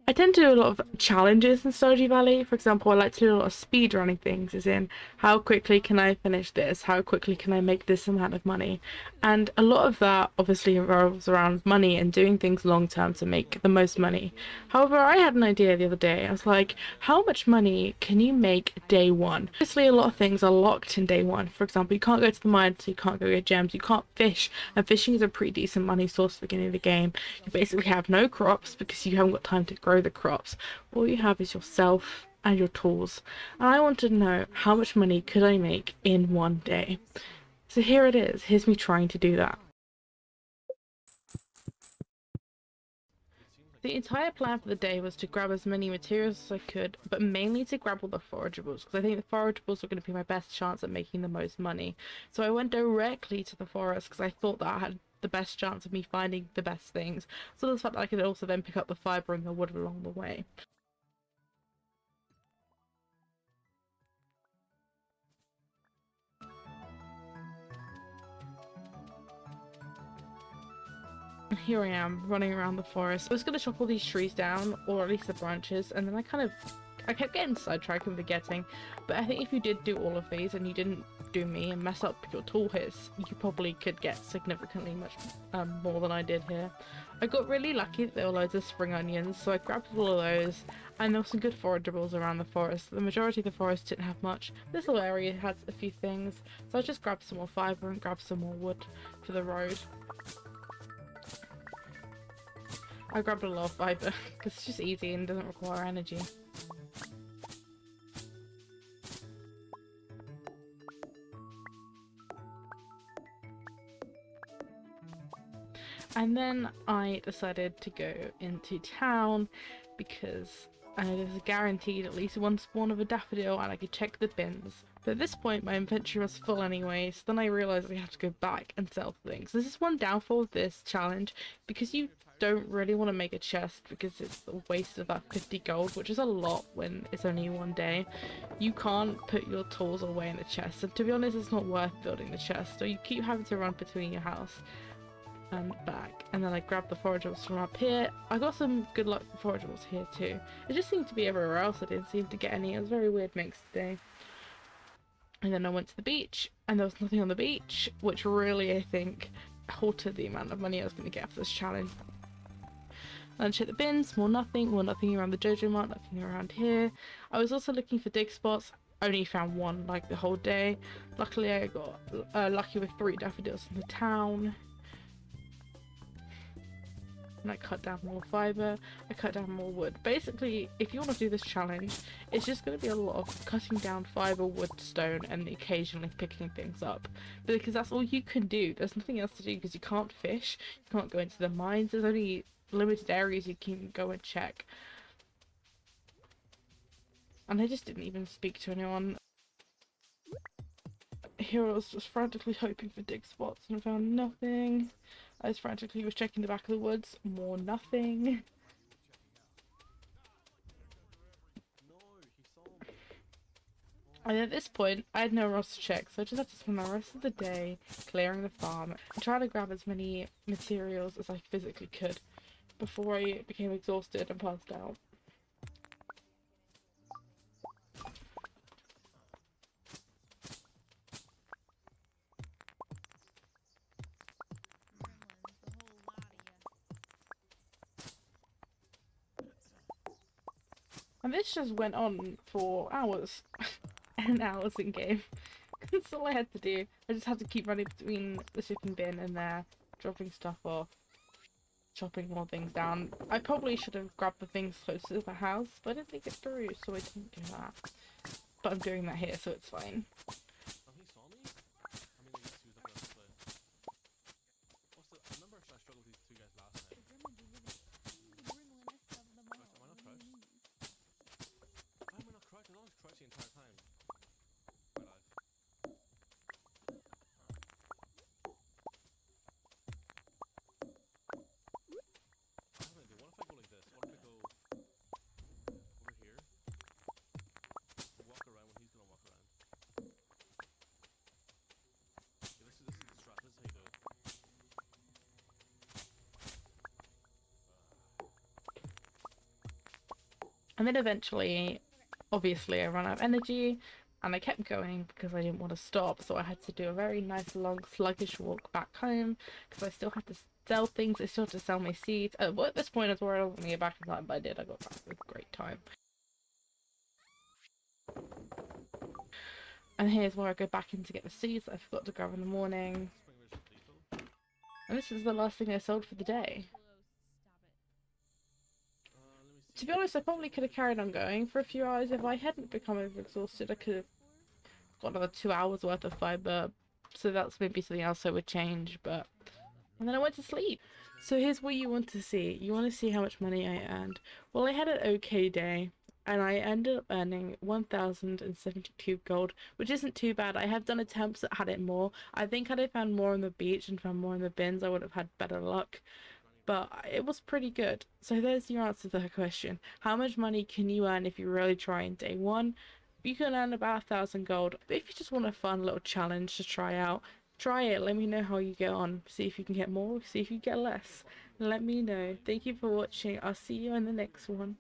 I tend to do a lot of challenges in Stardew Valley. For example, I like to do a lot of speed running things, as in how quickly can I finish this? How quickly can I make this amount of money? And a lot of that obviously revolves around money and doing things long term to make the most money. However, I had an idea the other day. I was like, how much money can you make day one? Obviously, a lot of things are locked in day one. For example, you can't go to the mine, so you can't go get gems, you can't fish, and fishing is a pretty decent money source at the beginning of the game. You basically have no crops because you haven't got time to grow the crops. All you have is yourself and your tools. And I wanted to know how much money could I make in one day. So here it is. Here's me trying to do that. The entire plan for the day was to grab as many materials as I could, but mainly to grab all the forageables, because I think the forageables were going to be my best chance at making the most money. So I went directly to the forest because I thought that I had the best chance of me finding the best things. So the fact that I could also then pick up the fibre and the wood along the way. Here I am, running around the forest. I was going to chop all these trees down, or at least the branches, and then I kept getting sidetracked and forgetting. But I think if you did do all of these and you didn't do me and mess up your tool hits, you probably could get significantly much more than I did here. I got really lucky that there were loads of spring onions, so I grabbed all of those, and there were some good forageables around the forest. The majority of the forest didn't have much. This little area had a few things, so I just grabbed some more fibre and grabbed some more wood for the road. I grabbed a lot of fibre because it's just easy and doesn't require energy. And then I decided to go into town because there's a guaranteed at least one spawn of a daffodil and I could check the bins. But at this point my inventory was full anyway, so then I realised I had to go back and sell things. This is one downfall of this challenge, because you don't really want to make a chest because it's a waste of that 50 gold, which is a lot when it's only one day. You can't put your tools away in the chest, and to be honest it's not worth building the chest, so you keep having to run between your house and back. And then I grabbed the forageables from up here. I got some good luck with forageables here too. It just seemed to be everywhere else I didn't seem to get any. It was a very weird mix today. And then I went to the beach and there was nothing on the beach, which really I think halted the amount of money I was going to get for this challenge. And check the bins, more nothing around the Jojo Mart, nothing around here. I was also looking for dig spots. Only found one like the whole day. Luckily I got lucky with 3 daffodils in the town. And I cut down more fibre, I cut down more wood. Basically, if you want to do this challenge, it's just going to be a lot of cutting down fibre, wood, stone, and occasionally picking things up. Because that's all you can do. There's nothing else to do because you can't fish, you can't go into the mines, there's only limited areas you can go and check. And I just didn't even speak to anyone. Here I was just frantically hoping for dig spots and I found nothing. I was frantically checking the back of the woods, more nothing. And at this point, I had nowhere else to check, so I just had to spend the rest of the day clearing the farm and trying to grab as many materials as I physically could before I became exhausted and passed out. And this just went on for hours and hours in game. That's all I had to do. I just had to keep running between the shipping bin and there, dropping stuff off, chopping more things down. I probably should have grabbed the things closer to the house, but I didn't think it through, so I didn't do that. But I'm doing that here, so it's fine. And then eventually, obviously, I ran out of energy and I kept going because I didn't want to stop. So I had to do a very nice, long, sluggish walk back home because I still had to sell things. I still had to sell my seeds. Well, at this point, I was worried I wasn't going to get back in time, but I did. I got back with great time. And here's where I go back in to get the seeds that I forgot to grab in the morning. And this is the last thing I sold for the day. To be honest, I probably could have carried on going for a few hours. If I hadn't become over-exhausted, I could have got another 2 hours worth of fiber. So that's maybe something else I would change, but... And then I went to sleep. So here's what you want to see. You want to see how much money I earned. Well, I had an okay day, and I ended up earning 1,072 gold, which isn't too bad. I have done attempts that had it more. I think had I found more on the beach and found more in the bins, I would have had better luck. But it was pretty good. So there's your answer to the question. How much money can you earn if you really try in day one? You can earn about 1,000 gold. But if you just want a fun little challenge to try out, try it. Let me know how you get on. See if you can get more, see if you get less. Let me know. Thank you for watching. I'll see you in the next one.